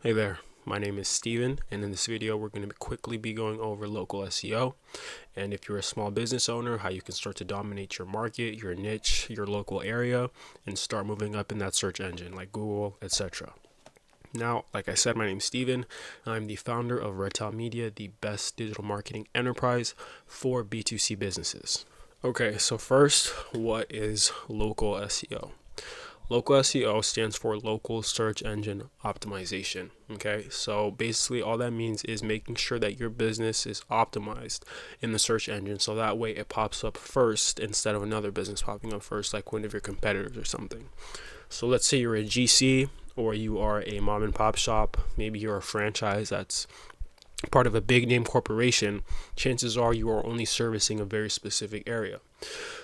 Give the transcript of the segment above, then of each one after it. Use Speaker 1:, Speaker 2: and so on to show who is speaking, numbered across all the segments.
Speaker 1: Hey there, my name is Steven, and in this video we're going to quickly be going over local SEO, and if you're a small business owner, how you can start to dominate your market, your niche, your local area, and start moving up in that search engine like Google, etc. Now, like I said, my name is Steven. I'm the founder of Redtail Media, the best digital marketing enterprise for B2C businesses. Okay, so first, what is local SEO? Local SEO stands for local search engine optimization. Okay, so basically all that means is making sure that your business is optimized in the search engine so that way it pops up first instead of another business popping up first, like one of your competitors or something. So let's say you're a GC or you are a mom and pop shop, maybe you're a franchise that's part of a big name corporation. Chances are you are only servicing a very specific area.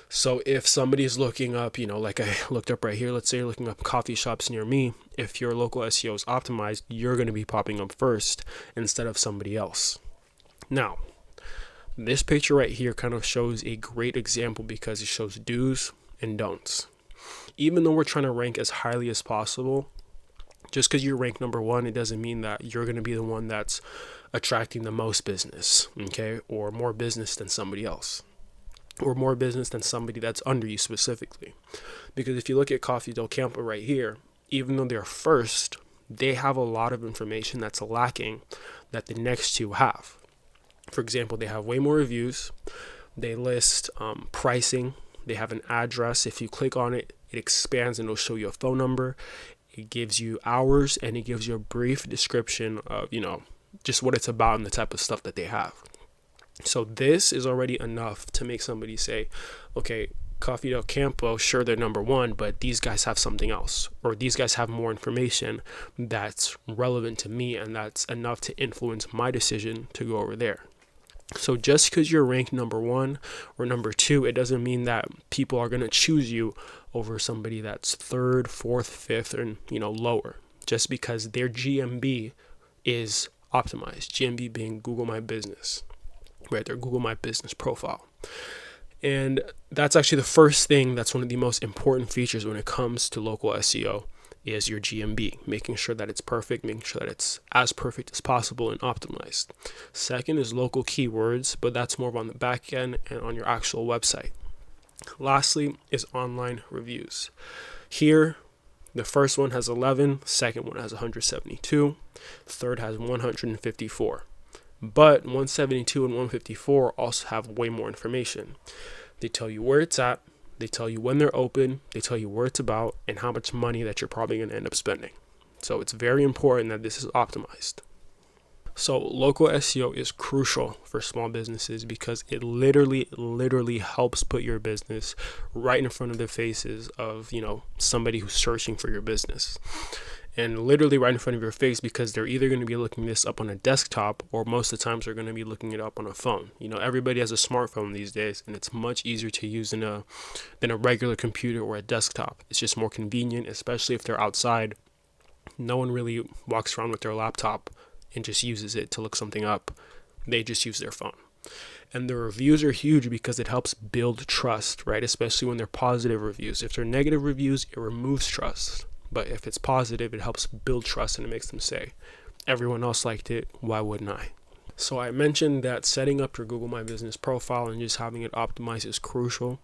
Speaker 1: So if somebody's looking up, like I looked up right here, let's say you're looking up coffee shops near me, if your local SEO is optimized, you're going to be popping up first instead of somebody else. Now, this picture right here kind of shows a great example because it shows do's and don'ts. Even though we're trying to rank as highly as possible, just because you rank number one, it doesn't mean that you're going to be the one that's attracting the most business, okay, or more business than somebody else, or more business than somebody that's under you specifically. Because if you look at Coffee Del Campo right here, even though they're first, they have a lot of information that's lacking that the next two have. For example, they have way more reviews. They list pricing. They have an address. If you click on it, it expands and it'll show you a phone number. It gives you hours and it gives you a brief description of, just what it's about and the type of stuff that they have. So this is already enough to make somebody say, okay, Coffee Del Campo, sure, they're number one, but these guys have something else, or these guys have more information that's relevant to me, and that's enough to influence my decision to go over there. So just because you're ranked number one or number two, it doesn't mean that people are going to choose you over somebody that's third, fourth, fifth, and lower, just because their GMB is optimized. GMB being Google My Business, right? Their Google My Business profile. And that's actually the first thing that's one of the most important features when it comes to local SEO is your GMB, making sure that it's perfect, making sure that it's as perfect as possible and optimized. Second is local keywords, but that's more on the back end and on your actual website. Lastly is online reviews. Here, the first one has 11, second one has 172, third has 154. But 172 and 154 also have way more information. They tell you where it's at, they tell you when they're open, they tell you where it's about, and how much money that you're probably going to end up spending. So it's very important that this is optimized. So local SEO is crucial for small businesses because it literally helps put your business right in front of the faces of, somebody who's searching for your business. And literally right in front of your face, because they're either going to be looking this up on a desktop or most of the times they're going to be looking it up on a phone. Everybody has a smartphone these days, and it's much easier to use than a regular computer or a desktop. It's just more convenient, especially if they're outside. No one really walks around with their laptop and just uses it to look something up. They just use their phone. And the reviews are huge because it helps build trust, right? Especially when they're positive reviews. If they're negative reviews, it removes trust. But if it's positive, it helps build trust and it makes them say, everyone else liked it, why wouldn't I? So I mentioned that setting up your Google My Business profile and just having it optimized is crucial.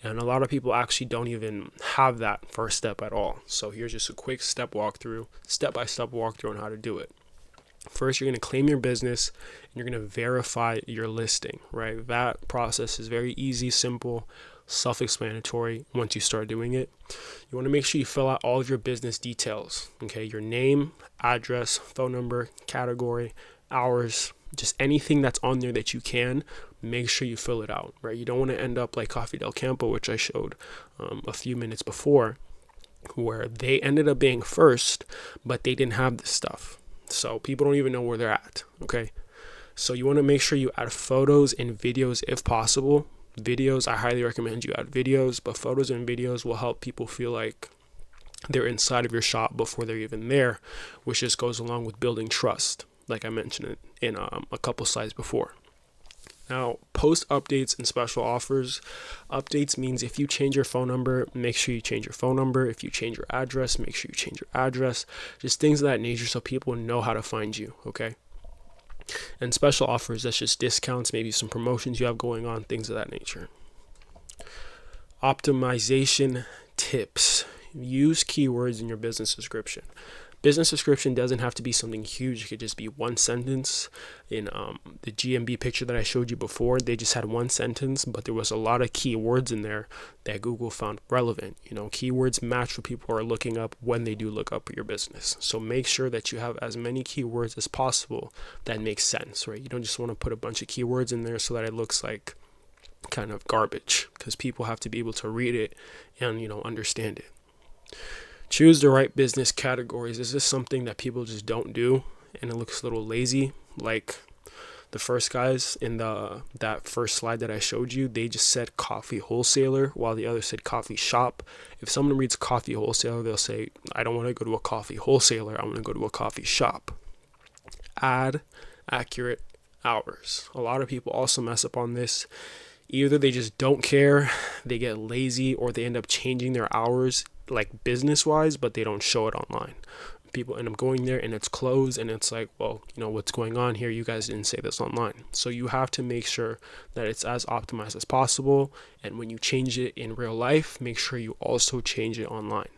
Speaker 1: And a lot of people actually don't even have that first step at all. So here's just a quick step by step walkthrough on how to do it. First, you're going to claim your business and you're going to verify your listing, right? That process is very easy, simple, self-explanatory once you start doing it. You want to make sure you fill out all of your business details, okay? Your name, address, phone number, category, hours, just anything that's on there that you can, make sure you fill it out, right? You don't want to end up like Coffee Del Campo, which I showed a few minutes before, where they ended up being first, but they didn't have this stuff. So people don't even know where they're at, okay? So you want to make sure you add photos and videos if possible. Videos, I highly recommend you add videos, but photos and videos will help people feel like they're inside of your shop before they're even there, which just goes along with building trust, like I mentioned it in a couple slides before. Now, post updates and special offers. Updates means if you change your phone number, make sure you change your phone number. If you change your address, make sure you change your address. Just things of that nature so people know how to find you, okay? And special offers, that's just discounts, maybe some promotions you have going on, things of that nature. Optimization tips. Use keywords in your business description. Business description doesn't have to be something huge. It could just be one sentence. In the GMB picture that I showed you before, they just had one sentence, but there was a lot of keywords in there that Google found relevant. Keywords match what people are looking up when they do look up your business. So make sure that you have as many keywords as possible that makes sense, right? You don't just want to put a bunch of keywords in there so that it looks like kind of garbage, because people have to be able to read it and understand it. Choose the right business categories. This is something that people just don't do, and it looks a little lazy. Like the first guys in that first slide that I showed you, they just said coffee wholesaler while the other said coffee shop. If someone reads coffee wholesaler, they'll say, I don't want to go to a coffee wholesaler, I want to go to a coffee shop. Add accurate hours. A lot of people also mess up on this. Either they just don't care, they get lazy, or they end up changing their hours like business wise, but they don't show it online. People end up going there and it's closed, and it's like, well, what's going on here? You guys didn't say this online. So you have to make sure that it's as optimized as possible. And when you change it in real life, make sure you also change it online.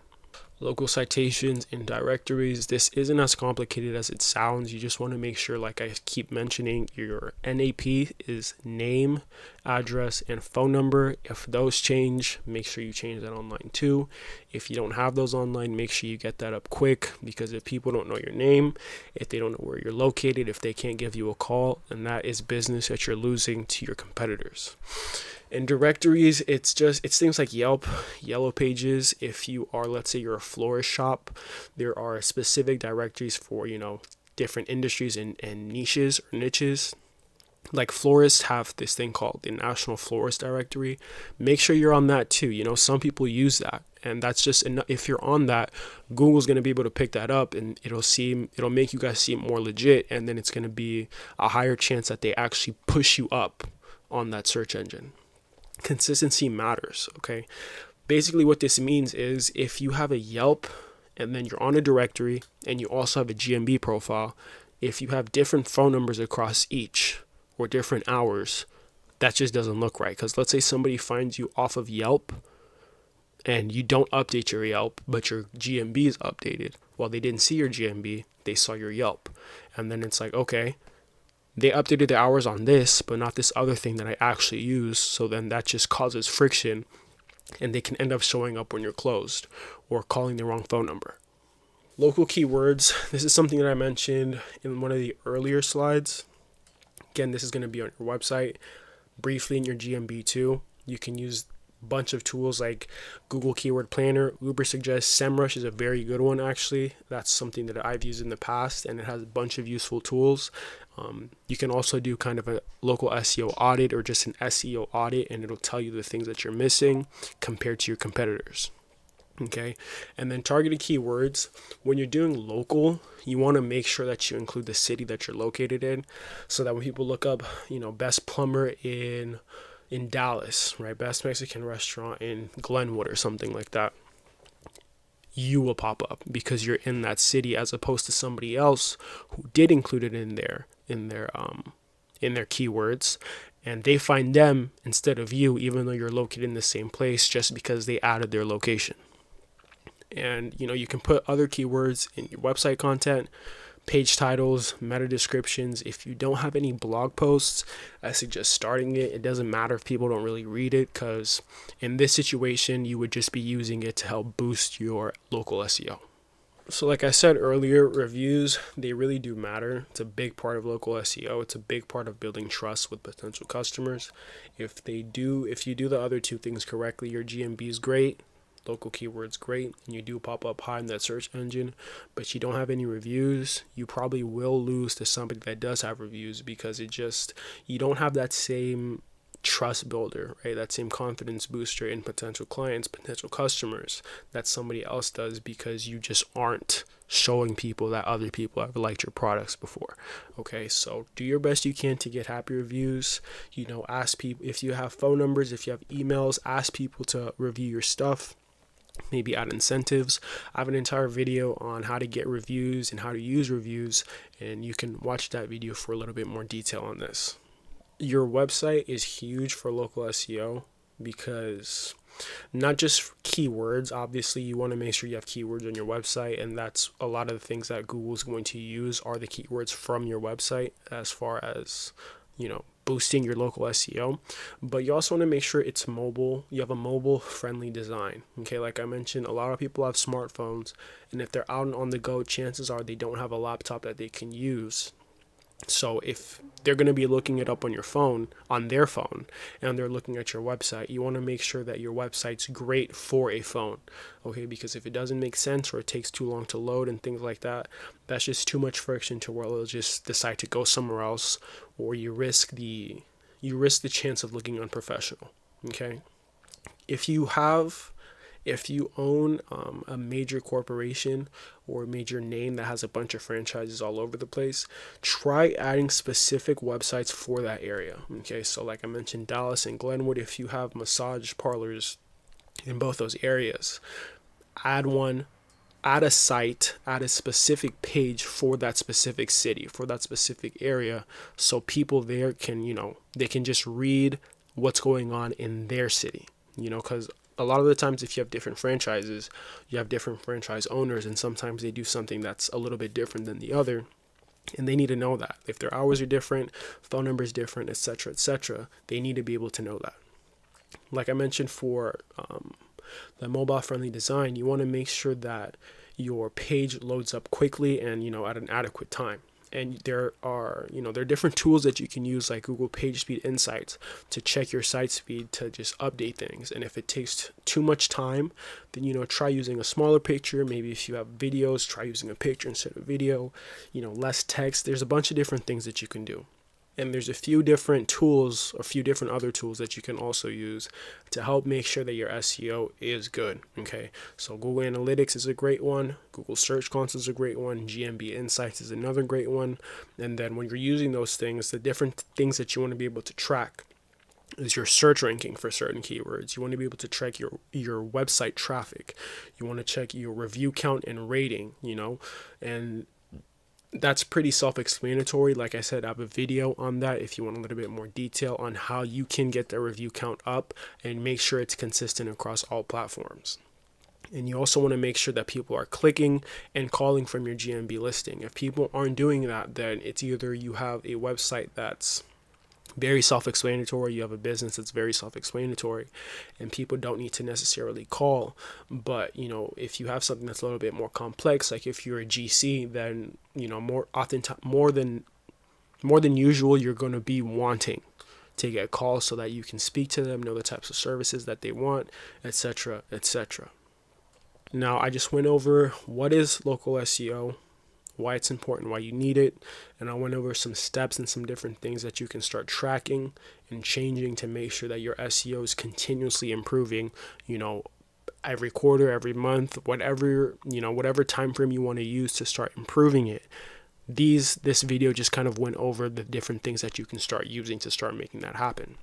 Speaker 1: Local citations in directories. This isn't as complicated as it sounds. You just want to make sure, like I keep mentioning, your NAP is name, address, and phone number. If those change, make sure you change that online too. If you don't have those online, make sure you get that up quick, because if people don't know your name, if they don't know where you're located, if they can't give you a call, then that is business that you're losing to your competitors. In directories, it's things like Yelp, Yellow Pages. If you are, let's say you're a florist shop, there are specific directories for, different industries and niches or niches. Like florists have this thing called the National Florist Directory. Make sure you're on that too. Some people use that, and that's just enough. If you're on that, Google's going to be able to pick that up, and it'll make you guys seem more legit, and then it's going to be a higher chance that they actually push you up on that search engine. Consistency matters, okay? Basically what this means is if you have a Yelp and then you're on a directory and you also have a GMB profile, if you have different phone numbers across each or different hours, that just doesn't look right. Because let's say somebody finds you off of Yelp and you don't update your Yelp, but your GMB is updated. Well, they didn't see your GMB, they saw your Yelp. And then it's like, okay, they updated the hours on this, but not this other thing that I actually use. So then that just causes friction, and they can end up showing up when you're closed or calling the wrong phone number. Local keywords. This is something that I mentioned in one of the earlier slides. Again, this is going to be on your website, briefly in your GMB too. You can use a bunch of tools like Google Keyword Planner. Uber suggests SEMrush is a very good one, actually. That's something that I've used in the past, and it has a bunch of useful tools. You can also do kind of a local SEO audit or just an SEO audit, and it'll tell you the things that you're missing compared to your competitors. Okay, and then targeted keywords. When you're doing local, you want to make sure that you include the city that you're located in, so that when people look up, best plumber in Dallas, right, best Mexican restaurant in Glenwood or something like that, you will pop up because you're in that city, as opposed to somebody else who did include it in their keywords, and they find them instead of you, even though you're located in the same place, just because they added their location. And you can put other keywords in your website content, page titles, meta descriptions. If you don't have any blog posts, I suggest starting it. It doesn't matter if people don't really read it, because in this situation, you would just be using it to help boost your local SEO. So like I said earlier, reviews, they really do matter. It's a big part of local SEO. It's a big part of building trust with potential customers. If you do the other two things correctly, your GMB is great, local keywords great, and you do pop up high in that search engine, but you don't have any reviews, you probably will lose to somebody that does have reviews, because you don't have that same trust builder, right? That same confidence booster in potential clients, potential customers that somebody else does, because you just aren't showing people that other people have liked your products before. Okay, so do your best you can to get happy reviews. Ask people, if you have phone numbers, if you have emails, ask people to review your stuff. Maybe add incentives. I have an entire video on how to get reviews and how to use reviews, and you can watch that video for a little bit more detail on this. Your website is huge for local SEO, because not just keywords. Obviously, you want to make sure you have keywords on your website, and that's a lot of the things that Google's going to use are the keywords from your website as far as, boosting your local SEO. But you also want to make sure it's mobile. You have a mobile friendly design. Okay, like I mentioned, a lot of people have smartphones, and if they're out on the go, chances are they don't have a laptop that they can use. So if they're going to be looking it up on their phone, and they're looking at your website, you want to make sure that your website's great for a phone. Okay, because if it doesn't make sense, or it takes too long to load and things like that, that's just too much friction to where they'll just decide to go somewhere else, or you risk the chance of looking unprofessional. Okay, if you own a major corporation or a major name that has a bunch of franchises all over the place, try adding specific websites for that area. Okay, so like I mentioned, Dallas and Glenwood, if you have massage parlors in both those areas, add a site, add a specific page for that specific city, for that specific area, so people there can, they can just read what's going on in their city, because a lot of the times, if you have different franchises, you have different franchise owners, and sometimes they do something that's a little bit different than the other, and they need to know that. If their hours are different, phone numbers different, etc., they need to be able to know that. Like I mentioned, for the mobile friendly design, you want to make sure that your page loads up quickly and at an adequate time. And there are different tools that you can use, like Google PageSpeed Insights, to check your site speed, to just update things. And if it takes too much time, then try using a smaller picture. Maybe if you have videos, try using a picture instead of video. Less text. There's a bunch of different things that you can do. And there's a few different other tools that you can also use to help make sure that your SEO is good. Okay, so Google Analytics is a great one. Google Search Console is a great one. GMB Insights is another great one. And then when you're using those things, the different things that you want to be able to track is your search ranking for certain keywords. You want to be able to track your website traffic. You want to check your review count and rating, and that's pretty self-explanatory. Like I said, I have a video on that if you want a little bit more detail on how you can get the review count up and make sure it's consistent across all platforms. And you also want to make sure that people are clicking and calling from your GMB listing. If people aren't doing that, then it's either you have a website that's very self-explanatory, you have a business that's very self-explanatory, and people don't need to necessarily call. But if you have something that's a little bit more complex, like if you're a GC, then more than usual, you're going to be wanting to get calls so that you can speak to them, know the types of services that they want, etc. Now, I just went over what is local SEO, why it's important, why you need it, and I went over some steps and some different things that you can start tracking and changing to make sure that your SEO is continuously improving, every quarter, every month, whatever time frame you want to use to start improving it. This video just kind of went over the different things that you can start using to start making that happen.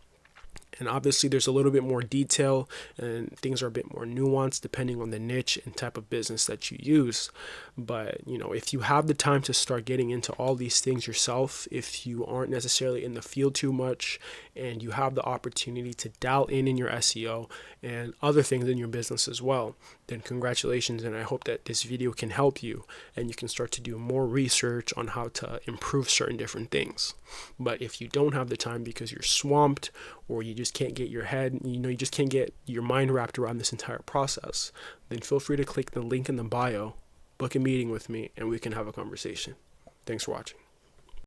Speaker 1: And obviously there's a little bit more detail and things are a bit more nuanced depending on the niche and type of business that you use. But, if you have the time to start getting into all these things yourself, if you aren't necessarily in the field too much and you have the opportunity to dial in your SEO and other things in your business as well, then congratulations. And I hope that this video can help you and you can start to do more research on how to improve certain different things. But if you don't have the time because you're swamped, or you just can't get your head, you just can't get your mind wrapped around this entire process, then feel free to click the link in the bio, book a meeting with me, and we can have a conversation. Thanks for watching.